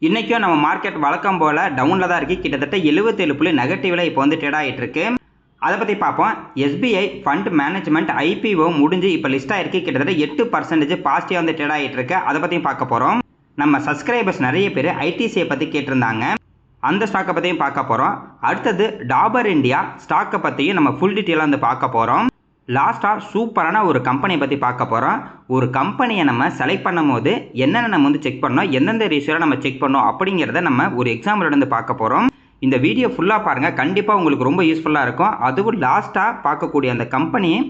இன்றைக்கும் நம்ம மார்க்கெட் வழக்கம் போல் டவுனில் தான் இருக்குது. கிட்டத்தட்ட 77 புள்ளி நெகட்டிவில் இப்போ வந்து ட்ரேட் ஆகிட்டு இருக்கு. அதை பற்றி பார்ப்போம். எஸ்பிஐ ஃபண்ட் மேனேஜ்மெண்ட் ஐபிஓ முடிஞ்சு இப்போ லிஸ்ட் ஆகிருக்கு. கிட்டத்தட்ட 8% பாசிட்டிவாக வந்து ட்ரேட் ஆகிட்டு இருக்கு. அதை பற்றியும் பார்க்க போகிறோம். நம்ம சப்ஸ்கிரைபர்ஸ் நிறைய பேர் ஐடிசியை பற்றி கேட்டிருந்தாங்க. அந்த ஸ்டாக்கை பற்றியும் பார்க்க போகிறோம். அடுத்தது டாபர் இந்தியா ஸ்டாக்கை பற்றியும் நம்ம ஃபுல் டீட்டெயிலாக வந்து பார்க்க போகிறோம். லாஸ்ட்டாக சூப்பரான ஒரு கம்பெனியை பற்றி பார்க்க போகிறோம். ஒரு கம்பெனியை நம்ம செலக்ட் பண்ணும் போது என்னென்ன நம்ம வந்து செக் பண்ணோம், எந்தெந்த ரேஷியோவில் நம்ம செக் பண்ணோம் அப்படிங்கிறத நம்ம ஒரு எக்ஸாம்பிளோட வந்து பார்க்க போகிறோம். இந்த வீடியோ ஃபுல்லாக பாருங்கள், கண்டிப்பாக உங்களுக்கு ரொம்ப யூஸ்ஃபுல்லாக இருக்கும். அதுவும் லாஸ்ட்டாக பார்க்கக்கூடிய அந்த கம்பெனியை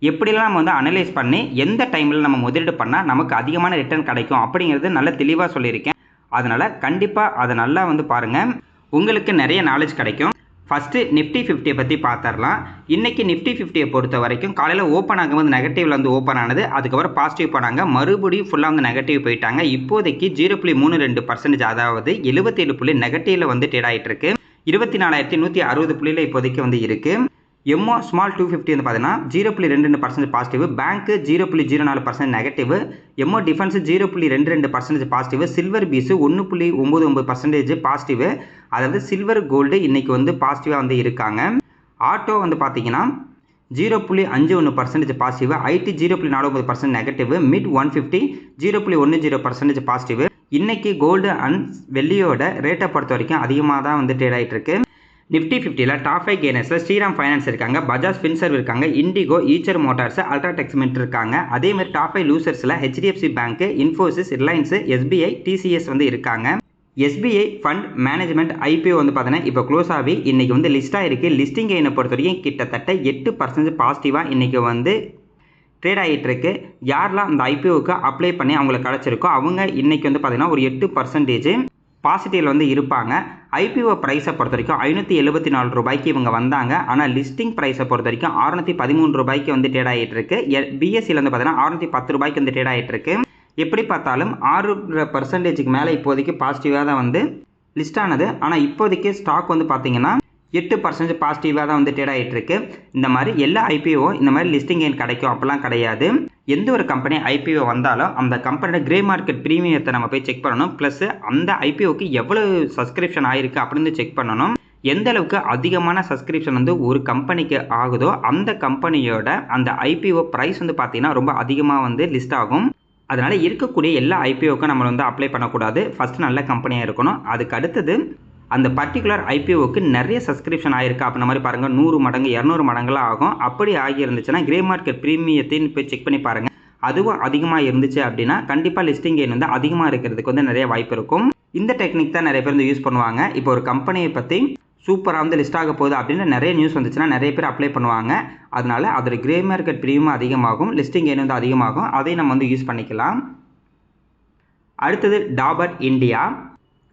எப்படிலாம் நம்ம வந்து அனலைஸ் பண்ணி எந்த டைமில் நம்ம முதலீடு பண்ணால் நமக்கு அதிகமான ரிட்டர்ன் கிடைக்கும் அப்படிங்கிறது நல்ல தெளிவாக சொல்லியிருக்கேன். அதனால் கண்டிப்பாக அதை நல்லா வந்து பாருங்கள், உங்களுக்கு நிறைய நாலேஜ் கிடைக்கும். ஃபஸ்ட்டு நிஃப்டி 50 பற்றி பார்த்துடலாம். இன்றைக்கி நிஃப்டி 50 பொறுத்த வரைக்கும் காலையில் ஓப்பன் ஆகும்போது நெகட்டிவில் வந்து ஓப்பன் ஆனது. அதுக்கப்புறம் பாசிட்டிவ் போனாங்க, மறுபடியும் ஃபுல்லாக வந்து நெகட்டிவ் போயிட்டாங்க. இப்போதைக்கு 0.32% அதாவது 77 புள்ளி நெகட்டிவில் வந்து ட்ரேட் ஆகிட்டு இருக்கு. 24,160 புள்ளியில் இப்போதைக்கு வந்து இருக்குது. எம்ஓ ஸ்மால் 250 வந்து பார்த்தீங்கன்னா 0.22% பாசிட்டிவ், பேங்க்கு 0.04% நெகட்டிவ், எம்ஓ defence 0.22% positive, silver bees 1.99% positive. அதாவது சில்வர் கோல்டு இன்றைக்கி வந்து பாசிட்டிவாக வந்து இருக்காங்க. ஆட்டோ வந்து பார்த்தீங்கன்னா 0.51% positive, IT 0.49% negative, mid 150 0.10% positive. இன்றைக்கி கோல்டு அண்ட் வெள்ளியோட ரேட்டை பொறுத்த வரைக்கும் அதிகமாக தான் வந்து ட்ரேட் ஆகிட்டு இருக்கு. நிஃப்டி 50ல் டாப் 5 கெய்னர்ஸில் ஸ்ரீராம் ஃபைனான்ஸ் இருக்காங்க, பஜாஜ் ஃபின்சர்வ் இருக்காங்க, இண்டிகோ, ஈச்சர் மோட்டார்ஸ், அல்ட்ராடெக் சிமெண்ட் இருக்காங்க. அதேமாதிரி top 5 லூசர்ஸில் HDFC bank, Infosys, Reliance, SBI, TCS வந்து இருக்காங்க. எஸ்பிஐ ஃபண்ட் மேனேஜ்மெண்ட் ஐபிஓ வந்து பார்த்தீங்கன்னா இப்போ க்ளோஸ் ஆகி இன்றைக்கி வந்து லிஸ்ட்டாக இருக்குது. லிஸ்டிங் கெயினை பொறுத்த வரைக்கும் கிட்டத்தட்ட 8% பாசிட்டிவாக இன்றைக்கி வந்து ட்ரேட் ஆகிட்டு இருக்கு. யாரெல்லாம் அந்த ஐபிஓவுக்கு அப்ளை பண்ணி அவங்களுக்கு கிடச்சிருக்கோ அவங்க இன்றைக்கி வந்து பார்த்தீங்கன்னா ஒரு 8% பாசிட்டிவில் வந்து இருப்பாங்க. ஐபிஓ ப்ரைஸை பொறுத்த வரைக்கும் 574 ரூபாய்க்கு இவங்க வந்தாங்க. ஆனால் லிஸ்டிங் ப்ரைஸை பொறுத்த வரைக்கும் 613 ரூபாய்க்கு வந்து ட்ரேட் ஆகிட்டு இருக்கு. பிஎஸ்சியில் வந்து பார்த்தீங்கன்னா 610 ரூபாய்க்கு வந்து ட்ரேட் ஆகிட்டு இருக்கு. எப்படி பார்த்தாலும் 6% மேலே இப்போதைக்கு பாசிட்டிவாக தான் வந்து லிஸ்ட் ஆனது. ஆனால் இப்போதைக்கு ஸ்டாக் வந்து பார்த்தீங்கன்னா 8% பாசிட்டிவாக தான் வந்து ட்ரேட் ஆகிட்டு இருக்கு. இந்த மாதிரி எல்லா ஐபிஓ இந்த மாதிரி லிஸ்டிங் கெயின் கிடைக்கும் அப்படிலாம் கிடையாது. எந்த ஒரு கம்பெனி ஐபிஓ வந்தாலும் அந்த கம்பெனியோட கிரே மார்க்கெட் ப்ரீமியத்தை நம்ம போய் செக் பண்ணணும். ப்ளஸ் அந்த ஐபிஓக்கு எவ்வளோ சப்ஸ்கிரிப்ஷன் ஆகிருக்கு அப்படின்னு செக் பண்ணணும். எந்த அளவுக்கு அதிகமான சப்ஸ்கிரிப்ஷன் வந்து ஒரு கம்பெனிக்கு ஆகுதோ அந்த கம்பெனியோட அந்த ஐபிஓ ப்ரைஸ் வந்து பார்த்தீங்கன்னா ரொம்ப அதிகமாக வந்து லிஸ்ட் ஆகும். அதனால் இருக்கக்கூடிய எல்லா ஐபிஓக்கும் நம்ம வந்து அப்ளை பண்ணக்கூடாது. ஃபஸ்ட்டு நல்ல கம்பெனியாக இருக்கணும். அதுக்கு அடுத்தது அந்த பர்டிகுலர் ஐபிஓவுக்கு நிறைய சப்ஸ்கிரிப்ஷன் ஆகிருக்கு அப்படின்ற மாதிரி பாருங்கள், 100 மடங்கு 200 மடங்குலாம் ஆகும். அப்படி ஆகி இருந்துச்சுன்னா கிரே மார்க்கெட் ப்ரீமியத்தையும் போய் செக் பண்ணி பாருங்கள். அதுவும் அதிகமாக இருந்துச்சு அப்படின்னா கண்டிப்பாக லிஸ்டிங் கெயின் வந்து அதிகமாக இருக்கிறதுக்கு வந்து நிறைய வாய்ப்பு இருக்கும். இந்த டெக்னிக் தான் நிறைய பேர் வந்து யூஸ் பண்ணுவாங்க. இப்போ ஒரு கம்பெனியை பற்றி சூப்பராக வந்து லிஸ்ட் ஆக போகுது அப்படின்னு நிறைய நியூஸ் வந்துச்சுன்னா நிறைய பேர் அப்ளை பண்ணுவாங்க. அதனால் அதோட கிரே மார்க்கெட் ப்ரீமியம் அதிகமாகும், லிஸ்டிங் கெயின் வந்து அதிகமாகும். அதையும் நம்ம வந்து யூஸ் பண்ணிக்கலாம். அடுத்தது டாபர் இந்தியா.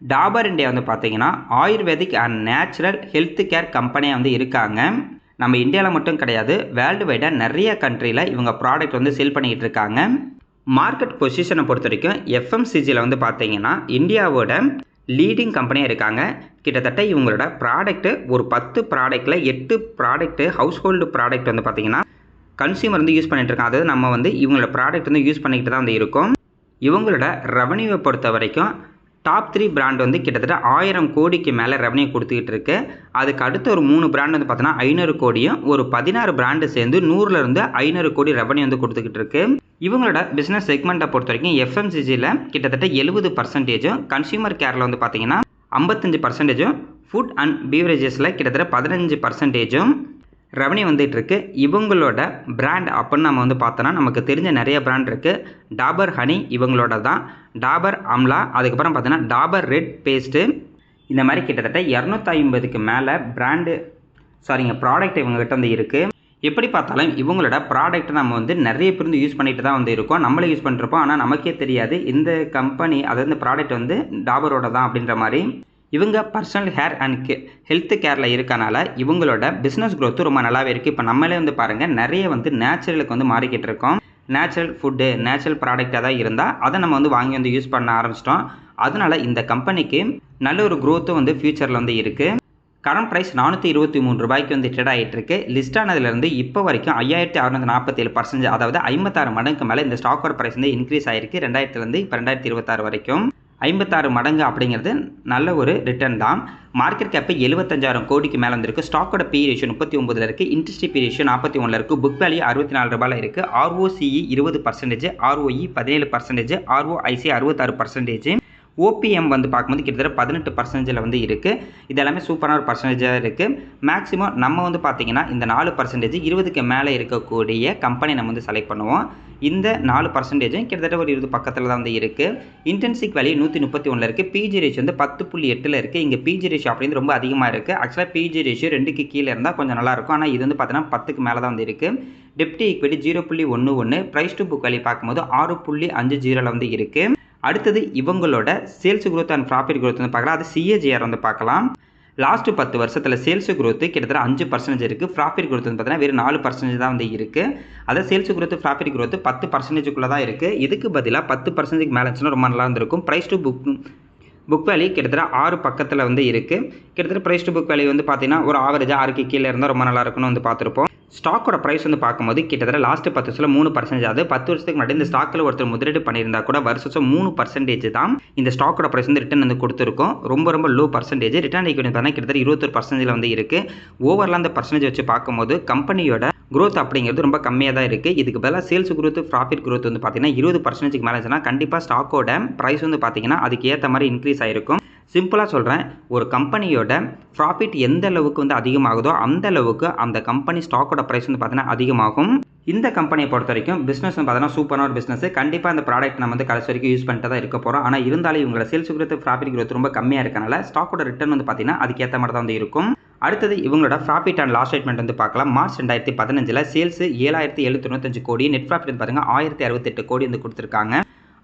டாபர் இந்தியா வந்து பார்த்தீங்கன்னா ayurvedic and natural health care கம்பெனியாக வந்து இருக்காங்க. நம்ம இந்தியாவில் மட்டும் கிடையாது, வேர்ல்டு வைடாக நிறைய கண்ட்ரியில் இவங்க ப்ராடக்ட் வந்து சேல் பண்ணிக்கிட்டு இருக்காங்க. மார்க்கெட் பொசிஷனை பொறுத்த வரைக்கும் எஃப்எம்சிஜியில் வந்து பார்த்தீங்கன்னா இந்தியாவோட லீடிங் கம்பெனியாக இருக்காங்க. கிட்டத்தட்ட இவங்களோட ப்ராடக்ட்டு ஒரு 10 ப்ராடக்டில் 8 ப்ராடக்ட்டு ஹவுஸ் ஹோல்டு ப்ராடக்ட் வந்து பார்த்தீங்கன்னா கன்சியூமர் வந்து யூஸ் பண்ணிகிட்டு இருக்காங்க. அதாவது நம்ம வந்து இவங்களோட ப்ராடக்ட் வந்து யூஸ் பண்ணிக்கிட்டு தான் வந்து இருக்கும். இவங்களோட ரெவன்யூவை பொறுத்த வரைக்கும் டாப் 3 பிராண்ட் வந்து கிட்டத்தட்ட 1000 கோடிக்கு மேலே ரெவன்யூ கொடுத்துக்கிட்டு இருக்கு. அதுக்கு அடுத்த ஒரு 3 பிராண்ட் வந்து பார்த்தீங்கன்னா 500 கோடியும், ஒரு 16 பிராண்டு சேர்ந்து 100லேருந்து 500 கோடி ரெவன்யூ வந்து கொடுத்துக்கிட்டு இருக்கு. இவங்களோட பிஸ்னஸ் செக்மெண்ட்டை பொறுத்த வரைக்கும் எஃப்எம்சிஜியில் கிட்டத்தட்ட 70%, கன்சியூமர் கேரில் வந்து பார்த்தீங்கன்னா 55%, ஃபுட் அண்ட் பீவரேஜஸில் கிட்டத்தட்ட 15% ரெவன்யூ வந்துட்டு இருக்கு. இவங்களோட பிராண்ட் அப்படின்னு நம்ம வந்து பார்த்தோன்னா நமக்கு தெரிஞ்ச நிறைய பிராண்ட் இருக்குது. டாபர் ஹனி இவங்களோட தான், டாபர் அம்லா, அதுக்கப்புறம் பார்த்தீங்கன்னா டாபர் ரெட் பேஸ்ட்டு, இந்த மாதிரி கிட்டத்தட்ட 250க்கு மேலே ப்ராடக்ட் இவங்ககிட்ட வந்து இருக்குது. எப்படி பார்த்தாலும் இவங்களோட ப்ராடக்ட் நம்ம வந்து நிறைய பேர் வந்து யூஸ் பண்ணிட்டு தான் வந்து இருக்கோம். நம்மளே யூஸ் பண்ணிருப்போம், ஆனால் நமக்கே தெரியாது இந்த கம்பெனி அதாவது இந்த ப்ராடக்ட் வந்து டாபரோட தான் அப்படின்ற மாதிரி. இவங்க பர்சனல் ஹேர் அண்ட் ஹெல்த் கேரில் இருக்கனால இவங்களோட பிஸ்னஸ் க்ரோத்து ரொம்ப நல்லாவே இருக்குது. இப்போ நம்மளே வந்து பாருங்கள் நிறைய வந்து நேச்சுரலுக்கு வந்து மாறிக்கிட்டு இருக்கோம். நேச்சுரல் ஃபுட்டு, நேச்சுரல் ப்ராடக்டாக தான் இருந்தால் அதை நம்ம வந்து வாங்கி வந்து யூஸ் பண்ண ஆரம்பிச்சிட்டோம். அதனால் இந்த கம்பெனிக்கு நல்ல ஒரு க்ரோத்தும் வந்து ஃபியூச்சரில் வந்து இருக்குது. கரண்ட் ப்ரைஸ் 423 ரூபாய்க்கு வந்து ட்ரேட் ஆகிட்டு இருக்கு. லிஸ்ட் ஆனதுலேருந்து இப்போ வரைக்கும் 5647%, அதாவது 56 மடங்கு மேலே இந்த ஸ்டாக்கோட ப்ரைஸ் வந்து இன்க்ரீஸ் ஆகிருக்கு 2000லேருந்து இப்போ 2026 வரைக்கும். 56 மடங்கு அப்படிங்கிறது நல்ல ஒரு ரிட்டர்ன் தான். மார்க்கெட் கேப் 75,000 கோடிக்கு மேலே வந்திருக்கு. ஸ்டாக்கோட பி ரேஷியோ 39 இருக்குது. இன்ட்ரெஸ்ட் பி ரேஷியோ 41 இருக்குது. புக் வேல்யூ 64 ரூபாயில் இருக்குது. ROCE 20%, ROE 17%, ROIC 66%. ஓபிஎம் வந்து பார்க்கும்போது கிட்டத்தட்ட 18% வந்து இருக்குது. இது எல்லாமே சூப்பரான ஒரு பர்சன்டேஜாக இருக்குது. மேக்ஸிமம் நம்ம வந்து பார்த்திங்கன்னா இந்த 4% 20க்கு மேலே இருக்கக்கூடிய கம்பெனி நம்ம வந்து செலக்ட் பண்ணுவோம். இந்த 4% கிட்டத்தட்ட ஒரு 20 பக்கத்தில் தான் வந்து இருக்குது. இன்டென்சிக் வேல்யூ 131 இருக்குது. பிஜி ரேஷியோ வந்து 10.8 இருக்குது. இங்கே பிஜி ரேஷியோ அப்படிங்கிறது ரொம்ப அதிகமாக இருக்குது. ஆக்சுவலாக பிஜி ரேஷியோ 2க்கு கீழே இருந்தால் கொஞ்சம் நல்லாயிருக்கும். ஆனால் இது வந்து பார்த்தீங்கன்னா 10க்கு மேலே தான் வந்து இருக்குது. டெப்ட் equity 0.11, price to book value பார்க்கும்போது 6.50 வந்து இருக்குது. அடுத்தது இவங்களோட sales growth and profit growth வந்து பார்க்கலாம். அது CAGR வந்து பார்க்கலாம். லாஸ்ட் 10 வருஷத்தில் சேல்ஸ் growth கிட்டத்தட்ட 5% இருக்குது. ப்ராஃபிட் growth வந்து பார்த்தீங்கன்னா வெறும் 4% தான் வந்து இருக்குது. அதாவது சேல்ஸ் growth ப்ராஃபிட் growth 10%க்குள்ளே தான் இருக்குது. இதுக்கு பதிலாக 10%க்கு மேலே இருந்துச்சுன்னா ரொம்ப நல்லா இருந்திருக்கும். ப்ரைஸ் டு புக் வேல்யூ கிட்டத்தட்ட 6 பக்கத்தில் வந்து இருக்குது. கிட்டத்தட்ட ப்ரைஸ் டு புக் வேல்யூ வந்து பார்த்தீங்கன்னா ஒரு ஆவரேஜாக 6க்கு கீழே இருந்தால் ரொம்ப நல்லா இருக்குன்னு வந்து பார்த்துருப்போம். ஸ்டாக்கோட ப்ரைஸ் வந்து பார்க்கும்போது கிட்டத்தட்ட லாஸ்ட் 10 வருஷத்தில் 3%. அது 10 வருஷத்துக்கு முன்னாடி இந்த ஸ்டாக்கில் ஒருத்தர் முதலீடு பண்ணியிருந்தா கூட வருஷம் 3% தான் இந்த ஸ்டாக்கோட ப்ரைஸ் வந்து ரிட்டர்ன் வந்து கொடுத்துருக்கோம். ரொம்ப லோ பர்சன்டேஜ். ரிட்டர்ன் ஈக்விட்டி பார்த்தீங்கன்னா கிட்டத்தட்ட 21% வந்து இருக்குது. ஓவரில் அந்த பர்சன்டேஜ் வச்சு பார்க்கும்போது கம்பெனியோட growth அப்படிங்கிறது ரொம்ப கம்மியாக தான் இருக்குது. இதுக்கு பதிலாக சேல்ஸ் growth ப்ராஃபிட் growth வந்து பார்த்தீங்கன்னா 20%க்கு மேலே இருந்துச்சுன்னா கண்டிப்பாக ஸ்டாக்கோட ப்ரைஸ் வந்து பார்த்தீங்கன்னா அதுக்கு ஏற்ற மாதிரி இன்க்ரீஸ் ஆகிருக்கும். சிம்பிளாக சொல்கிறேன், ஒரு கம்பெனியோட ப்ராஃபிட் எந்த அளவுக்கு வந்து அதிகமாகுதோ அந்த அளவுக்கு அந்த கம்பெனி ஸ்டாக்கோட ப்ரைஸ் வந்து பார்த்தீங்கன்னா அதிகமாகும். இந்த கம்பெனியை பொறுத்த வரைக்கும் பிஸ்னஸ் வந்து பார்த்தீங்கன்னா சூப்பரான ஒரு பிஸ்னஸ். கண்டிப்பாக அந்த ப்ராடக்ட் நம்ம வந்து கடைசி வரைக்கும் யூஸ் பண்ணிட்டு தான் இருக்க போகிறோம். ஆனால் இருந்தாலும் இவங்களோட சேல்ஸ் growth ப்ராஃபிட் growth ரொம்ப கம்மியாக இருக்கனால ஸ்டாக்கோட ரிட்டர்ன் வந்து பார்த்தீங்கன்னா அதுக்கு ஏற்ற மாதிரி தான் வந்து இருக்கும். அடுத்தது இவங்களோட ப்ராஃபிட் அண்ட் லாஸ் ஸ்டேட்மெண்ட் வந்து பார்க்கலாம். மார்ச் 2015 சேல்ஸ் 7,795 கோடி, நெட் ப்ராஃபிட் வந்து பாருங்கள் 1,068 கோடி வந்து கொடுத்துருக்காங்க.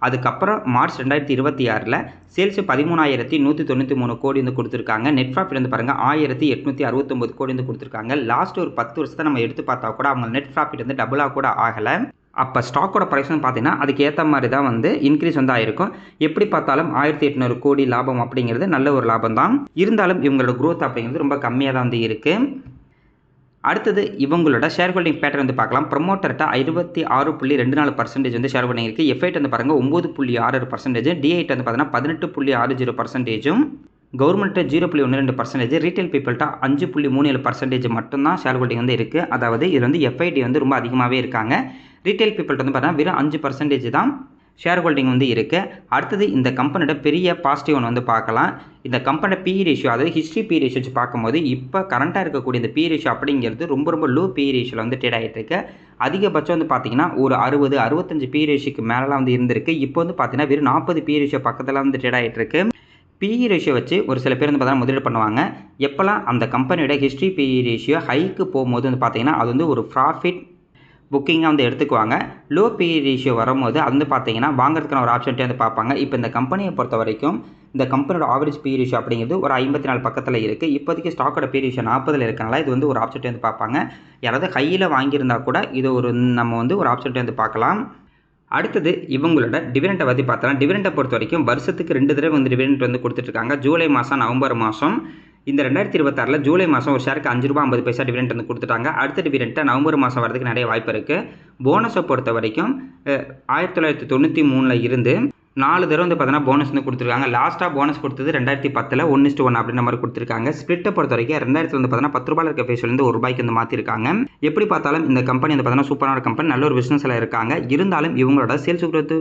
அதுக்கப்புறம் மார்ச் 2026 சேல்ஸ் 13,193 கோடி வந்து கொடுத்துருக்காங்க. நெட் ப்ராஃபிட் வந்து பாருங்கள் 1,869 கோடி வந்து கொடுத்துருக்காங்க. லாஸ்ட் ஒரு 10 வருஷத்தை நம்ம எடுத்து பார்த்தா கூட அவங்க நெட் ப்ராஃபிட் வந்து டபுளாக கூட ஆகலை. அப்போ ஸ்டாக்கோட ப்ரைஸ் வந்து பார்த்தீங்கன்னா அதுக்கு ஏற்ற மாதிரி தான் வந்து இன்க்ரீஸ் வந்து ஆயிருக்கும். எப்படி பார்த்தாலும் 1,800 கோடி லாபம் அப்படிங்கிறது நல்ல ஒரு லாபம் தான். இருந்தாலும் இவங்களோட growth அப்படிங்கிறது ரொம்ப கம்மியாக தான் வந்து இருக்குது. அடுத்தது இவங்களோட ஷேர் ஹோல்டிங் பேட்டர்ன் வந்து பார்க்கலாம். ப்ரொமோட்டர்கிட்ட 56.24% வந்து ஷேர் ஹோல்டிங் இருக்குது. எஃப்ஐட் வந்து பாருங்கள் 9.66%, டிஐட் வந்து பார்த்தீங்கன்னா 18.60%, கவர்மெண்ட்டு 0.12%, ரீட்டைல் பீப்புள்கிட்ட 5.37% மட்டும்தான் ஷேர் ஹோல்டிங் வந்து இருக்குது. அதாவது இது வந்து எஃப்ஐடி வந்து ரொம்ப அதிகமாகவே இருக்காங்க. ரீட்டைல் பீப்புள்கிட்ட வந்து பார்த்தீங்கன்னா வெறும் 5% தான் ஷேர் ஹோல்டிங் வந்து இருக்குது. அடுத்தது இந்த கம்பெனியோட பெரிய பாசிட்டிவ் ஒன்று வந்து பார்க்கலாம். இந்த கம்பெனியோட பி ரேஷியோ, அதாவது ஹிஸ்ட்ரி பி ரேஷியோ வச்சு பார்க்கும்போது இப்போ கரண்ட்டாக இருக்கக்கூடிய இந்த பி ரேஷியோ அப்படிங்கிறது ரொம்ப லோ பி ரேஷியோவில் வந்து ட்ரேட் ஆகிட்டு இருக்கு. அதிகபட்சம் வந்து பார்த்தீங்கன்னா ஒரு 60-65 பி ரேஷியோக்கு மேலாம் வந்து இருந்திருக்கு. இப்போ வந்து பார்த்தீங்கன்னா வெறும் 40 பி ரேஷியோ பக்கத்தில் வந்து ட்ரேட் ஆகிட்டு இருக்கு. பிஇ ரேஷியோ வச்சு ஒரு சில பேர் வந்து பார்த்தீங்கன்னா முதலீடு பண்ணுவாங்க. எப்போல்லாம் அந்த கம்பெனியோட ஹிஸ்ட்ரி பிஇ ரேஷியோ ஹைக்கு போகும்போது வந்து பார்த்தீங்கன்னா அது வந்து ஒரு ப்ராஃபிட் புக்கிங்காக வந்து எடுத்துக்குவாங்க. லோ பிஇ ரேஷியோ வரும்போது அது வந்து பார்த்தீங்கன்னா வாங்குறதுக்கான ஒரு ஆப்ஷன்ட்டே வந்து பார்ப்பாங்க. இப்போ இந்த கம்பெனியை பொறுத்த வரைக்கும் இந்த கம்பெனியோட ஆவரேஜ் பிஇ ரேஷியோ அப்படிங்கிறது ஒரு 54 பக்கத்தில் இருக்குது. இப்போதைக்கு ஸ்டாக்கோட பிஇ ரேஷியோ 40 இருக்கனால இது வந்து ஒரு ஆப்ஷன்ட்டே வந்து பார்ப்பாங்க. யாராவது ஹையில் வாங்கியிருந்தா கூட இது ஒரு நம்ம வந்து ஒரு ஆப்ஷன்ட்டே வந்து பார்க்கலாம். அடுத்தது இவங்களோட டிவிடெண்டை பற்றி பார்த்தலாம். டிவிடெண்டை பொறுத்த வரைக்கும் வருஷத்துக்கு 2 தடவை வந்து டிவிடெண்ட் வந்து கொடுத்துட்ருக்காங்க. ஜூலை மாதம், நவம்பர் மாதம். இந்த 2026 ஜூலை மாதம் ஒரு ஷேருக்கு ₹5.50 டிவிடெண்ட் வந்து கொடுத்துட்டாங்க. அடுத்த டிவிடெண்ட்டை நவம்பர் மாதம் வரதுக்கு நிறைய வாய்ப்பு இருக்குது. போனஸை பொறுத்த வரைக்கும் 1993 இருந்து 4 தடவை வந்து பார்த்தீங்கன்னா போனஸ் வந்து கொடுத்துருக்காங்க. லாஸ்ட்டாக போனஸ் கொடுத்தது 2010 1:1 அப்படின்ற மாதிரி கொடுத்துருக்காங்க. ஸ்பிளிட்டை பொறுத்த வரைக்கும் 2000 வந்து பார்த்தீங்கன்னா ₹10 இருக்க ஃபேஸ்லேருந்து ₹1 வந்து மாற்றிருக்காங்க. எப்படி பார்த்தாலும் இந்த கம்பெனி வந்து பார்த்தீங்கன்னா சூப்பரான கம்பெனி, நல்ல ஒரு பிஸ்னஸில் இருக்காங்க. இருந்தாலும் இவங்களோட சேல்ஸ் growth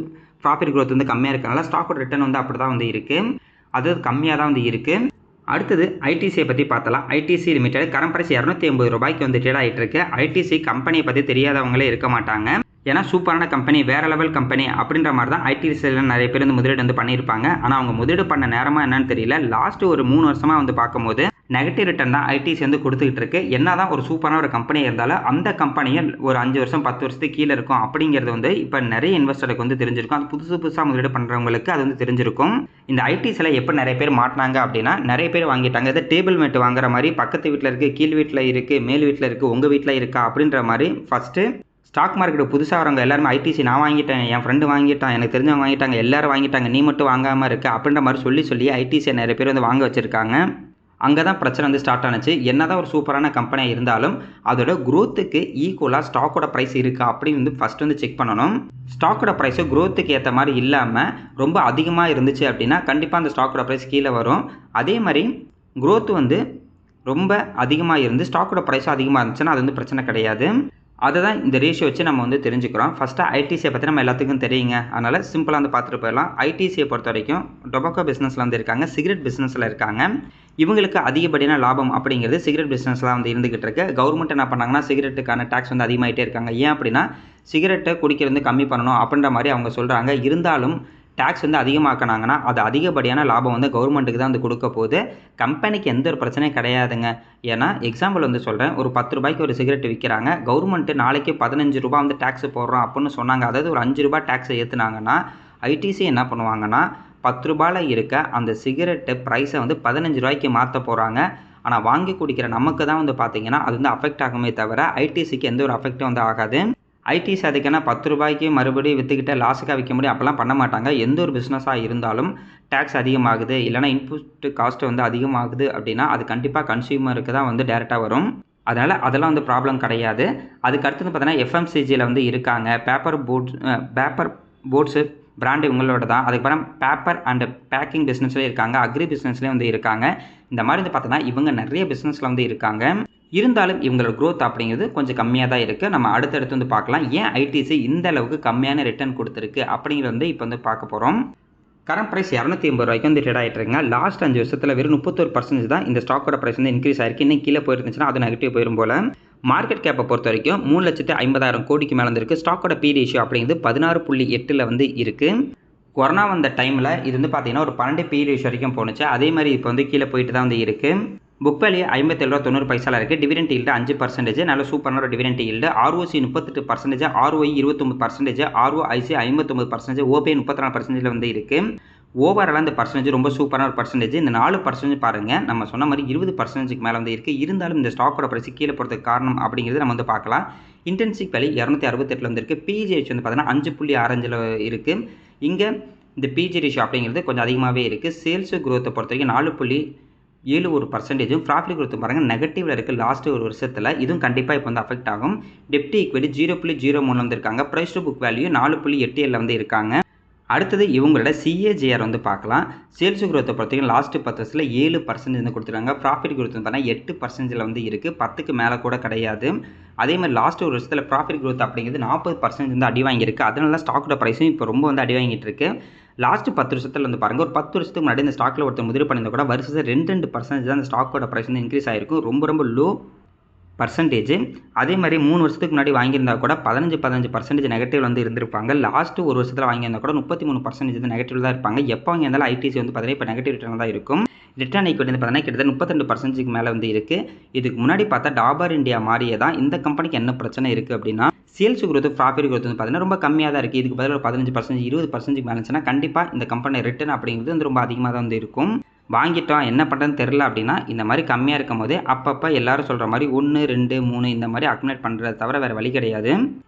ப்ராஃபிட் growth வந்து கம்மியாக இருக்கனால ஸ்டாக்கோட ரிட்டர்ன் வந்து அப்படி தான் வந்து இருக்குது. அது கம்மியாக தான் வந்து இருக்குது. அடுத்தது ஐடிசியை பற்றி பார்த்தலாம். ஐடிசி லிமிடெட் கரண்ட் பிரைஸ் ₹280 வந்து ட்ரேட் ஆகிட்டு இருக்கு. ஐடிசி கம்பெனியை பற்றி தெரியாதவங்களே இருக்க மாட்டாங்க. ஏன்னா சூப்பரான கம்பெனி, வேறு லெவல் கம்பெனி அப்படின்ற மாதிரி தான் ஐடிசியில் நிறைய பேர் வந்து முதலீடு வந்து பண்ணியிருப்பாங்க. ஆனால் அவங்க முதலீடு பண்ண நேரமாக என்னன்னு தெரியல. லாஸ்ட்டு ஒரு 3 வருஷமாக வந்து பார்க்கும்போது நெகட்டிவ் ரிட்டர்ன் தான் ஐடிசி வந்து கொடுத்துக்கிட்டு இருக்கு. என்ன தான் ஒரு சூப்பரான ஒரு கம்பெனியாக இருந்தாலும் அந்த கம்பெனியை ஒரு 5 வருஷம் 10 வருஷத்துக்கு கீழே இருக்கும் அப்படிங்கிறது வந்து இப்போ நிறைய இன்வெஸ்டருக்கு வந்து தெரிஞ்சிருக்கும். அது புதுசாக முதலீடு பண்ணுறவங்களுக்கு அது வந்து தெரிஞ்சிருக்கும். இந்த ஐடிசியில் எப்போ நிறைய பேர் மாட்டினாங்க அப்படின்னா நிறைய பேர் வாங்கிட்டாங்க. இதை டேபிள் மேட் வாங்குற மாதிரி பக்கத்து வீட்டில் இருக்குது, கீழ் வீட்டில் இருக்குது, மேல் வீட்டில் இருக்குது, உங்கள் வீட்டில் இருக்கா அப்படின்ற மாதிரி ஃபஸ்ட்டு ஸ்டாக் மார்க்கெட்டு புதுசாக வரவங்க எல்லாருமே ஐடிசி நான் வாங்கிட்டேன், என் ஃப்ரெண்டு வாங்கிட்டான், எனக்கு தெரிஞ்சவங்க வாங்கிட்டாங்க, எல்லாரும் வாங்கிட்டாங்க, நீ மட்டும் வாங்காமல் இருக்க அப்படின்ற மாதிரி சொல்லி ஐடிசியை நிறைய பேர் வந்து வாங்க வச்சுருக்காங்க. அங்கே தான் பிரச்சனை வந்து ஸ்டார்ட் ஆனுச்சு. என்னதான் ஒரு சூப்பரான கம்பெனியாக இருந்தாலும் அதோட குரோத்துக்கு ஈக்குவலாக ஸ்டாக்கோட ப்ரைஸ் இருக்கா அப்படின்னு வந்து ஃபஸ்ட் வந்து செக் பண்ணணும். ஸ்டாக்கோட ப்ரைஸு குரோத்துக்கு ஏற்ற மாதிரி இல்லாமல் ரொம்ப அதிகமாக இருந்துச்சு அப்படின்னா கண்டிப்பாக அந்த ஸ்டாக்கோட ப்ரைஸ் கீழே வரும். அதே மாதிரி குரோத் வந்து ரொம்ப அதிகமாக இருந்து ஸ்டாக்கோட ப்ரைஸும் அதிகமாக இருந்துச்சுன்னா அது வந்து பிரச்சனை கிடையாது. அதை தான் இந்த ரேஷியோ வச்சு நம்ம வந்து தெரிஞ்சுக்கிறோம். ஃபஸ்ட்டு ஐடிசியை பற்றி நம்ம எல்லாத்துக்கும் தெரியுங்க. அதனால் சிம்பிளாக வந்து பார்த்துட்டு போயிடலாம். ஐடிசியை பொறுத்த வரைக்கும் டொபாக்கோ பிஸ்னஸில் வந்து இருக்காங்க, சிகரெட் பிஸ்னஸில் இருக்காங்க. இவங்களுக்கு அதிகப்படியான லாபம் அப்படிங்கிறது சிகரெட் பிஸ்னஸ்லாம் வந்து இருந்துகிட்டு இருக்கு. கவர்மெண்ட் என்ன பண்ணாங்கன்னா சிகரெட்டுக்கான டேக்ஸ் வந்து அதிகமாகிட்டே இருக்காங்க. ஏன் அப்படின்னா சிகரெட்டை குடிக்கிறது வந்து கம்மி பண்ணணும் அப்படின்ற மாதிரி அவங்க சொல்கிறாங்க. இருந்தாலும் டேக்ஸ் வந்து அதிகமாக்கினாங்கன்னா அது அதிகப்படியான லாபம் வந்து கவர்மெண்ட்டுக்கு தான் வந்து கொடுக்க போகுது. கம்பெனிக்கு எந்த ஒரு பிரச்சனையும் கிடையாதுங்க. ஏன்னா எக்ஸாம்பிள் வந்து சொல்கிறேன், ஒரு 10 ரூபாய்க்கு ஒரு சிகரெட் விற்கிறாங்க. கவர்மெண்ட்டு நாளைக்கு 15 ரூபா வந்து டேக்ஸ் போடுறோம் அப்படின்னு சொன்னாங்க. அதாவது ஒரு 5 ரூபா டேக்ஸை ஏற்றுனாங்கன்னா ஐடிசி என்ன பண்ணுவாங்கன்னா 10 ரூபாயில் இருக்க அந்த சிகரெட்டு ப்ரைஸை வந்து 15 ரூபாய்க்கு மாற்ற போகிறாங்க. ஆனால் வாங்கி குடிக்கிற நமக்கு தான் வந்து பார்த்திங்கன்னா அது வந்து அஃபெக்ட் ஆகுமே தவிர ஐடிசிக்கு எந்த ஒரு அஃபெக்டும் வந்து ஆகாது. ஐடிசி அதுக்கான 10 ரூபாய்க்கு மறுபடியும் விற்றுக்கிட்ட லாஸுக்காக விற்க முடியும் அப்போல்லாம் பண்ண மாட்டாங்க. எந்த ஒரு பிஸ்னஸாக இருந்தாலும் டேக்ஸ் அதிகமாகுது இல்லைனா இன்புட் காஸ்ட்டு வந்து அதிகமாகுது அப்படின்னா அது கண்டிப்பாக கன்சியூமருக்கு தான் வந்து டேரெக்டாக வரும். அதனால் அதெல்லாம் வந்து ப்ராப்ளம் கிடையாது. அதுக்கு அடுத்தது பார்த்தீங்கன்னா எஃப்எம்சிஜியில் வந்து இருக்காங்க. பேப்பர் போட்ஸு பிராண்டு இவங்களோட தான். அதுக்கப்புறம் பேப்பர் அண்ட் பேக்கிங் பிஸ்னஸ்லேயும் இருக்காங்க, அக்ரி பிஸ்னஸ்லேயும் வந்து இருக்காங்க. இந்த மாதிரி வந்து பார்த்தீங்கன்னா இவங்க நிறைய பிஸ்னஸில் வந்து இருக்காங்க. இருந்தாலும் இவங்களோட க்ரோத் அப்படிங்கிறது கொஞ்சம் கம்மியாக தான் இருக்குது. நம்ம அடுத்தடுத்து வந்து பார்க்கலாம் ஏன் ஐடிசி இந்த அளவுக்கு கம்மியான ரிட்டர்ன் கொடுத்துருக்கு அப்படிங்கிறது வந்து இப்போ வந்து பார்க்க போகிறோம். கரண்ட் ப்ரைஸ் 280 ரூபாய்க்கு வந்து ட்ரேட் ஆகிட்டு இருக்குங்க. லாஸ்ட் 5 வருஷத்தில் வெறும் 31% தான் இந்த ஸ்டாக்கோட ப்ரைஸ் வந்து இன்க்ரீஸ் ஆயிருக்கு. இன்னும் கீழே போயிருந்துச்சுன்னா அது நெகட்டிவ் போயிடும் போல். மார்க்கெட் கேப்பை பொறுத்த வரைக்கும் 3,50,000 கோடிக்கு மேலே வந்துருக்கு. ஸ்டாக்கோட பி ரேஷியோ அப்படிங்கிறது 16.8 வந்து இருக்குது. கொரோனா வந்த டைமில் இது வந்து பார்த்தீங்கன்னா ஒரு 12 பி ரேஷியோ வரைக்கும் போணுச்சு. அதே மாதிரி இப்போ வந்து கீழே போயிட்டு தான் வந்து இருக்குது. புக் வேல்யூ 57.90 இருக்குது. டிவிடெண்ட் ஈல்டு 5%, நல்ல சூப்பரான ஒரு dividend yield. ROC 38%, ROI 29%, ROIC 59%, OPI 34% வந்து இருக்குது. ஓவராலாக இந்த பர்சன்டேஜ் ரொம்ப சூப்பரான ஒரு பர்சன்டேஜ். இந்த 4% பாருங்கள், நம்ம சொன்ன மாதிரி 20%க்கு மேலே வந்து இருக்குது. இருந்தாலும் இந்த ஸ்டாக்கோட ப்ரைஸ் கீழே போகிறதுக்கு காரணம் அப்படிங்கிறது நம்ம வந்து பார்க்கலாம். இன்டென்சிக் வேல்யூ 268 வந்து இருக்குது. பிஜி ரேஷியோ வந்து பார்த்தீங்கன்னா 5.65 இருக்குது. இங்கே இந்த பிஜி ரேஷியோ அப்படிங்கிறது கொஞ்சம் அதிகமாகவே இருக்குது. சேல்ஸ் குரோத்தை பொறுத்த வரைக்கும் 4.71%. ப்ராஃபிட் குரோத் பாருங்கள் நெகட்டிவில் இருக்குது லாஸ்ட் ஒரு வருஷத்தில். இதுவும் கண்டிப்பாக இப்போ வந்து அஃபெக்ட் ஆகும். டெப்ட் ஈக்விட்டி 0.03 வந்து இருக்காங்க. ப்ரைஸ் டு புக் வேல்யூ 4.87 வந்து இருக்காங்க. அடுத்தது இவங்களோட சிஏஜிஆர் வந்து பார்க்கலாம். சேல்ஸ் குரோத்தை பொறுத்தவரைக்கும் லாஸ்ட் 10 வருஷத்தில் 7% வந்து கொடுத்துருக்காங்க. ப்ராஃபிட் குரோத் வந்து பார்த்தீங்கன்னா 8% வந்து இருக்குது. 10க்கு மேலே கூட கிடையாது. அதே மாதிரி லாஸ்ட் ஒரு வருஷத்தில் ப்ராஃபிட் குரோத் அப்படிங்கிறது 40% வந்து அடி வாங்கியிருக்கு. அதனால ஸ்டாக்கோட ப்ரைஸும் இப்போ ரொம்ப வந்து அடி வாங்கிட்டு இருக்கு. லாஸ்ட் 10 வருஷத்தில் வந்து பாருங்கள், ஒரு 10 வருஷத்துக்கு முன்னாடி இந்த ஸ்டாக்கில் ஒருத்தர் முதலீடு பண்ணியிருந்தா கூட வருஷத்தில் 2% தான் இந்த ஸ்டாக்கோட ப்ரைஸ் வந்து இன்க்ரீஸ் ஆகிருக்கும். ரொம்ப லோ பர்சன்டேஜ். அதே மாதிரி 3 வருஷத்துக்கு முன்னாடி வாங்கியிருந்தா கூட 15% நெகட்டிவ் வந்து இருந்திருப்பாங்க. லாஸ்ட் ஒரு வருஷத்தில் வாங்கியிருந்தா கூட 33% வந்து நெகட்டிவ் தான் இருப்பாங்க. எப்போ வாங்கியிருந்தாலும் ஐடிசி வந்து பார்த்தீங்கன்னா இப்போ நெகட்டிவ் ரிட்டர்ன் தான் இருக்கும். ரிட்டர்ன் ஈக்விட்டி வந்து பார்த்தீங்கன்னா கிட்டத்தட்ட 32%க்கு மேலே வந்து இருக்குது. இதுக்கு முன்னாடி பார்த்தா டாபர் இந்தியா மாதிரியே தான் இந்த கம்பெனிக்கு என்ன பிரச்சனை இருக்குது அப்படின்னா சேல்ஸ் குரோத் ப்ராஃபிட் குரோத் வந்து பார்த்தீங்கன்னா ரொம்ப கம்மியாக தான் இருக்குது. இதுக்கு பதில் ஒரு 15% 20% மேலே இருந்துச்சுன்னா கண்டிப்பாக இந்த கம்பெனி ரிட்டர்ன் அப்படிங்கிறது வந்து ரொம்ப அதிகமாக தான் வந்து இருக்கும். வாங்கிட்டோம் என்ன பண்ணுறதுன்னு தெரில அப்படின்னா இந்த மாதிரி கம்மியாக இருக்கும் போது அப்பப்போ எல்லாரும் சொல்கிற மாதிரி 1, 2, 3 இந்த மாதிரி அக்குமுலேட் பண்ணுறத தவிர வேறு வழி கிடையாது.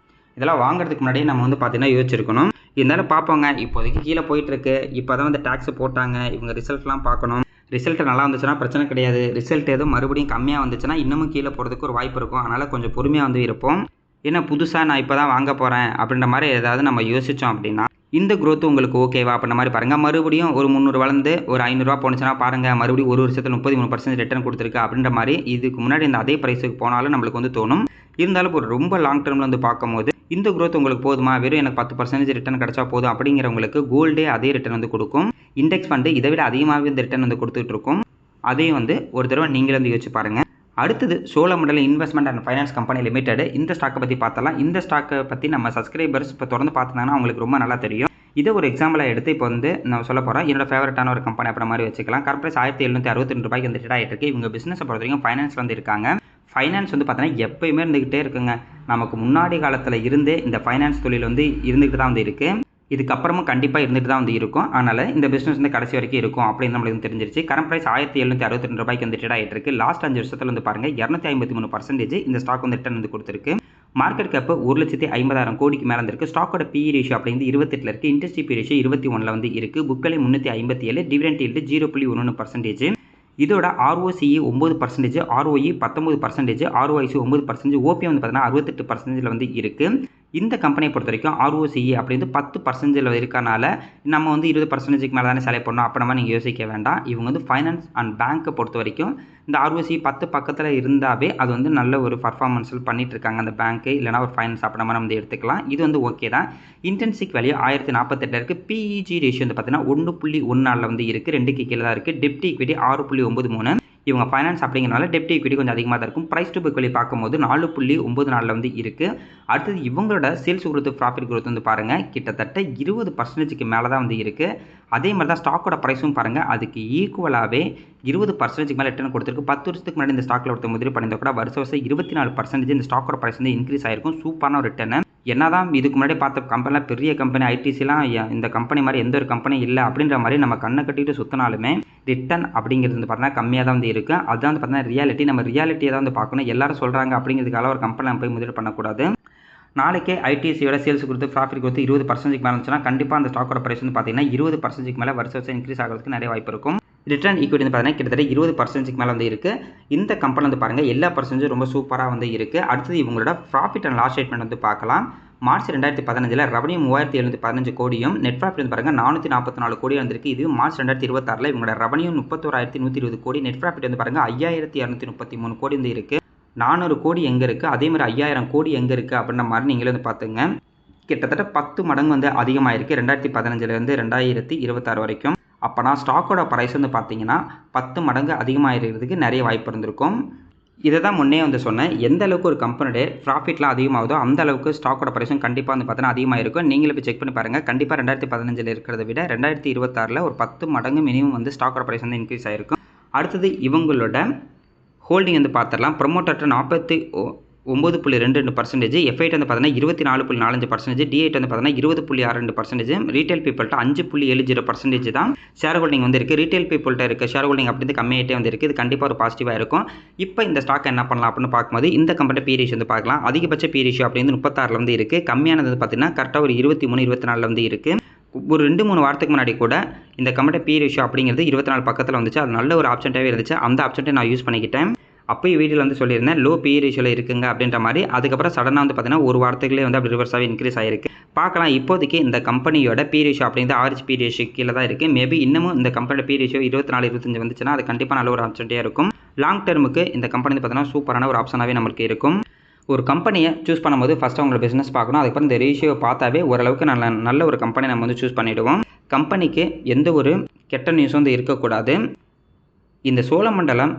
இதெல்லாம் வாங்குறதுக்கு முன்னாடியே நம்ம வந்து பார்த்தீங்கன்னா யோசிச்சிருக்கணும். இருந்தாலும் பார்ப்போங்க, இப்போதைக்கு கீழே போயிட்டுருக்கு. இப்போ தான் வந்து டேக்ஸ் போட்டாங்க. இவங்க ரிசல்ட்லாம் பார்க்கணும். ரிசல்ட் நல்லா வந்துச்சுன்னா பிரச்சனை கிடையாது. ரிசல்ட் எதுவும் மறுபடியும் கம்மியாக வந்துச்சுன்னா இன்னமும் கீழே போகிறதுக்கு ஒரு வாய்ப்பு இருக்கும். அதனால் கொஞ்சம் பொறுமையாக வந்து இருப்போம். ஏன்னா புதுசாக நான் இப்போ தான் வாங்க போகிறேன் அப்படின்ற மாதிரி ஏதாவது நம்ம யோசித்தோம் அப்படின்னா இந்த growth உங்களுக்கு ஓகேவா அப்படின்ற மாதிரி பாருங்கள். மறுபடியும் ஒரு 300 வளர்ந்து ஒரு 500 ரூபா போனுச்சுன்னா பாருங்கள், மறுபடியும் ஒரு வருஷத்தில் 33% ரிட்டர்ன் கொடுத்துருக்கு அப்படின்ற மாதிரி இதுக்கு முன்னாடி இந்த அதே ப்ரைஸுக்கு போனாலும் நம்மளுக்கு வந்து தோணும். இருந்தாலும் ஒரு ரொம்ப லாங் டேர்மில் வந்து பார்க்கும்போது இந்த growth உங்களுக்கு போதுமா, வெறும் எனக்கு 10% ரிட்டர்ன் கிடைச்சா போதும் அப்படிங்கிறவங்களுக்கு கோல்டே அதே ரிட்டர்ன் வந்து கொடுக்கும். இண்டெக்ஸ் ஃபண்டு இதை விட அதிகமாகவே இந்த ரிட்டர்ன் வந்து கொடுத்துட்டு இருக்கும். அதையும் வந்து ஒரு தடவை நீங்களே வந்து யோசிச்சு பாருங்கள். அடுத்தது Cholamandalam investment and finance company limited. இந்த ஸ்டாக்கை பற்றி பார்த்தலாம். இந்த ஸ்டாக்கை பற்றி நம்ம சப்ஸ்கிரைபர்ஸ் இப்போ தொடர்ந்து பார்த்தாங்கன்னா அவங்களுக்கு ரொம்ப நல்லா தெரியும். இதை ஒரு எக்ஸாம்பிளாக எடுத்து இப்போ வந்து நான் சொல்ல போகிறேன். என்னோட ஃபேவரட்டான ஒரு கம்பெனி அப்புறம் மாதிரி வச்சுக்கலாம். கரண்ட் ப்ரைஸ் 1762 ரூபாய்க்கு வந்து ட்ரேட் ஆகிட்டு இருக்கு. இவங்க பிஸ்னஸை பொறுத்த வரைக்கும் ஃபைனான்ஸ் வந்து இருக்காங்க. ஃபைனான்ஸ் வந்து பார்த்தீங்கன்னா எப்பயுமே இருந்துக்கிட்டே இருக்குங்க. நமக்கு முன்னாடி காலத்தில் இருந்தே இந்த ஃபைனான்ஸ் தொழில் வந்து இருந்துக்கிட்டு தான் வந்து இருக்குது. இதுக்கப்புறமும் கண்டிப்பாக இருந்துட்டு தான் வந்து இருக்கும். அதனால் இந்த பிஸ்னஸ் வந்து கடைசி வரைக்கும் இருக்கும் அப்படின்னு நம்மளுக்கு தெரிஞ்சிருச்சு. கரண்ட் ப்ரைஸ் 1762 ரூபாய்க்கு வந்து ட்ரேட் ஆகிட்டு இருக்கு. லாஸ்ட் 5 வருஷத்தில் வந்து பாருங்கள் 253% இந்த ஸ்டாக் வந்து ரிட்டர்ன் வந்து கொடுத்துருக்கு. மார்க்கெட் கேப் 1,50,000 கோடிக்கு மேலே இருக்குது. ஸ்டாக்கோட பிஇ ரேஷியோ அப்படிங்கிறது 28 இருக்குது. இன்ட்ரெஸ்ட் பி ரேஷியோ 21 வந்து இருக்குது. Book value 357, dividend yield 0.11%. இதோட ROCE 9%, ROE 19%, ROIC 9%, OPM வந்து பார்த்தீங்கன்னா 68%ல வந்து இருக்குது. இந்த கம்பெனியை பொறுத்த வரைக்கும் ROCE அப்படின்றது 10%ல இருக்கனால நம்ம வந்து 20%க்கு மேலே தானே செலக்ட் பண்ணோம். அப்போ நம்ம நீங்கள் யோசிக்க வேண்டாம். இவங்க வந்து ஃபைனான்ஸ் அண்ட் பேங்க்கை பொறுத்த வரைக்கும் இந்த ROCE 10 பக்கத்தில் இருந்தாவே அது வந்து நல்ல ஒரு பர்ஃபார்மன்ஸ் பண்ணிட்டு இருக்காங்க அந்த பேங்க்கு இல்லைனா ஒரு ஃபைனான்ஸ் அப்படி நம்ம வந்து எடுத்துக்கலாம். இது வந்து ஓகே தான். இன்டென்சிக் வேல்யூ 1048 இருக்குது. PEG ரேஷியோ வந்து பார்த்தீங்கன்னா 1.14 வந்து இருக்குது. 2க்கு கீழே தான் இருக்குது. டெப்ட் ஈக்விட்டி 6.93. இவங்க ஃபைனான்ஸ் அப்படிங்கிறனால டெப்ட் ஈக்விட்டி கொஞ்சம் அதிகமாக தான் இருக்கும். ப்ரைஸ் டு புக் வேல்யூ பார்க்கும்போது 4.94 வந்து இருக்குது. அடுத்தது இவங்களோட சேல்ஸ் growth ப்ராஃபிட் growth வந்து பாருங்கள் கிட்டத்தட்ட 20%க்கு மேலே தான் வந்து இருக்குது. அதே மாதிரி தான் ஸ்டாக்கோட ப்ரைஸும் பாருங்கள் அதுக்கு ஈக்குவலாகவே 20%க்கு மேலே ரிட்டர்ன் கொடுத்துருக்கு. 10 வருஷத்துக்கு முன்னாடி இந்த ஸ்டாக்கில் ஒருத்தர் முதலீடு பண்ணியிருந்தா கூட வருஷம் 24% இந்த ஸ்டாக்கோட ப்ரைஸ் வந்து இன்க்ரீஸ் ஆகிருக்கும். சூப்பரான ஒரு ரிட்டர்ன். என்னதான் இதுக்கு முன்னாடி பார்த்த கம்பெனிலாம் பெரிய கம்பெனி ஐடிசிலாம் இந்த கம்பெனி மாதிரி எந்த ஒரு கம்பெனி இல்லை அப்படின்ற மாதிரி நம்ம கண்ணை கட்டிட்டு சுற்றினாலுமே ரிட்டர்ன் அப்படிங்கிறது வந்து பார்த்தீங்கன்னா கம்மியாக தான் வந்து இருக்குது. அதுதான் வந்து பார்த்தீங்கன்னா ரியாலிட்டி. நம்ம ரியாலிட்டியை தான் வந்து பார்க்கணும். எல்லாரும் சொல்கிறாங்க அப்படிங்கிறதுக்காக ஒரு கம்பெனி நம்ம போய் முதலீடு பண்ணக்கூடாது. நாளைக்கே ஐடிசியோட சேல்ஸ் growth ப்ராஃபிட் growth 20%க்கு மேலே இருந்துச்சுன்னா கண்டிப்பாக அந்த ஸ்டாக்கோட ப்ரைஸ் வந்து பார்த்தீங்கன்னா 20%க்கு மேலே வருஷம் இன்க்ரீஸ் ஆகிறதுக்கு நிறைய வாய்ப்பு இருக்கும். ரிட்டர்ன் ஈக்விட்டி வந்து பார்த்தீங்கன்னா கிட்டத்தட்ட 20%க்கு மேலே வந்து இருக்குது. இந்த கம்பெனி வந்து பாருங்கள் எல்லா பர்சன்டேஜும் ரொம்ப சூப்பராக வந்து இருக்குது. அடுத்தது இவங்களோட ப்ராஃபிட் அண்ட் லாஸ் ஸ்டேட்மெண்ட் வந்து பார்க்கலாம். மார்ச் 2015 ரெவன்யூ 3715 கோடியும் நெட் ப்ராஃபிட் வந்து பாருங்கள் 444 கோடி வந்திருக்கு. இது மார்ச் 2026 இவங்களோட ரெவன்யூ 31120 கோடி, நெட் ப்ராஃபிட் வந்து பாருங்கள் 5233 கோடி வந்து இருக்குது. 400 கோடி எங்கே இருக்குது, அதே மாதிரி 5000 கோடி எங்கே இருக்குது அப்படின்ற மாதிரி நீங்களே வந்து பார்த்துங்க. கிட்டத்தட்ட 10 மடங்கு வந்து அதிகமாக இருக்குது 2015 2026 வரைக்கும். அப்போனா ஸ்டாக்கோட ப்ரைஸ் வந்து பார்த்தீங்கன்னா 10 மடங்கு அதிகமாக இருக்கிறதுக்கு நிறைய வாய்ப்பு இருந்திருக்கும். இதை தான் முன்னே வந்து சொன்னேன். எந்த அளவுக்கு ஒரு கம்பெனியோட ப்ராஃபிட்லாம் அதிகமாகுதோ அந்த அளவுக்கு ஸ்டாக்கோட ப்ரைஸும் கண்டிப்பாக வந்து பார்த்தீங்கன்னா அதிகமாக இருக்கும். நீங்களே போய் செக் பண்ணி பாருங்கள். கண்டிப்பாக 2015 இருக்கிறத விட 2026 ஒரு 10 மடங்கு மினிமம் வந்து ஸ்டாக்கோட ப்ரைஸ் வந்து இன்க்ரீஸ் ஆகிருக்கும். அடுத்தது இவங்களோட ஹோல்டிங் வந்து பார்த்துடலாம். ப்ரொமோட்டர்கிட்ட 49.22%, F8 வந்து பார்த்தீங்கன்னா 24.45%, D8 வந்து பார்த்தீங்கன்னா 20.62%, ரீட்டைல் பீப்புள்கிட்ட 5.70% தான் ஷேர் ஹோல்டிங் வந்து இருக்குது. ரீட்டைல் பீப்புள்கிட்ட இருக்க ஷேர் ஹோல்டிங் அப்படி கம்மியாகிட்டே வந்து இருக்குது. இது கண்டிப்பாக ஒரு பாசிட்டிவாக இருக்கும். இப்போ இந்த ஸ்டாக் என்ன பண்ணலாம் அப்படின்னு பார்க்கும்போது இந்த கம்பெனி பி ரேஷியோ வந்து பார்க்கலாம். அதிகபட்ச பி ரேஷியோ அப்படின்னு 36 வந்து இருக்குது. கம்மியானது பார்த்தீங்கன்னா கரெக்டாக ஒரு 23 24 வந்து இருக்குது. ஒரு 2-3 வாரத்துக்கு முன்னாடி கூட இந்த கம்பெனி பி ரேஷியோ அப்படிங்கிறது 24 பக்கத்தில் வந்துச்சு. அது நல்ல ஒரு ஆப்ஷன்ட்டாகவே இருந்துச்சு. அந்த ஆப்ஷன்ட்டை நான் யூஸ் பண்ணிக்கிட்டேன். அப்போயே வீடியோவில் வந்து சொல்லியிருந்தேன் லோ பி ரேஷியோவில் இருக்குங்க அப்படின்ற மாதிரி. அதுக்கப்புறம் சடனாக வந்து பார்த்தீங்கன்னா ஒரு வாரத்துக்குள்ளே வந்து அப்படி ரிவர்ஸாகவே இன்க்ரீஸ் ஆகிருக்கு. பார்க்கலாம். இப்போதைக்கு இந்த கம்பெனியோட பி ரேஷியோ அப்படிங்கிறது ஆவரேஜ் பி ரேஷியோ கீழே தான் இருக்குது. மேபி இன்னமும் இந்த கம்பெனியோட பி ரேஷியோ 24-25 வந்துச்சுன்னா அது கண்டிப்பாக நல்ல ஒரு ஆப்ஷன்ட்டாக இருக்கும். லாங் டர்முக்கு இந்த கம்பெனி பார்த்தீங்கன்னா சூப்பரான ஒரு ஆப்ஷனாகவே நம்மளுக்கு இருக்கும். ஒரு கம்பெனியை சூஸ் பண்ணும்போது ஃபஸ்ட்டு அவங்களோட பிஸ்னஸ் பார்க்கணும். அதுக்கப்புறம் இந்த ரேஷியோ பார்த்தாவே ஓரளவுக்கு நல்ல ஒரு கம்பெனி நம்ம வந்து சூஸ் பண்ணிவிடுவோம். கம்பெனிக்கு எந்த ஒரு கெட்ட நியூஸும் வந்து இருக்கக்கூடாது. இந்த சோழமண்டலம்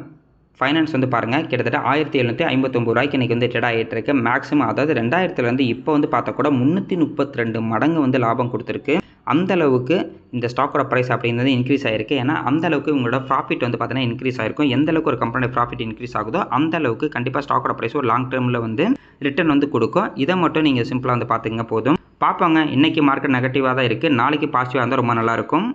ஃபைனான்ஸ் வந்து பாருங்கள் கிட்டத்தட்ட 1759 ரூபாய்க்கு இன்றைக்கி வந்து ட்ரேட் ஆகிட்டு இருக்கு. மேக்ஸிமம் அதாவது 2000 இப்போ வந்து பார்த்தா கூட 332 மடங்கு வந்து லாபம் கொடுத்துருக்கு. அந்த அளவுக்கு இந்த ஸ்டாக்கோட ப்ரைஸ் அப்படிங்கிறது இன்க்ரீஸ் ஆகிருக்கு. ஏன்னா அந்த அளவுக்கு உங்களோட ப்ராஃபிட் வந்து பார்த்தீங்கன்னா இன்க்ரீஸ் ஆகிருக்கும். எந்த அளவுக்கு ஒரு கம்பெனியோட ப்ராஃபிட் இன்க்ரீஸ் ஆகுதோ அந்த அளவுக்கு கண்டிப்பாக ஸ்டாக்கோட ப்ரைஸ் ஒரு லாங் டேர்மில் வந்து ரிட்டர்ன் வந்து கொடுக்கும். இதை மட்டும் நீங்கள் சிம்பிளாக வந்து பார்த்துங்க போதும். பார்ப்பாங்க. இன்றைக்கி மார்க்கெட் நெகட்டிவாக தான் இருக்குது. நாளைக்கு பாசிட்டிவாக இருந்தால் ரொம்ப நல்லாயிருக்கும்.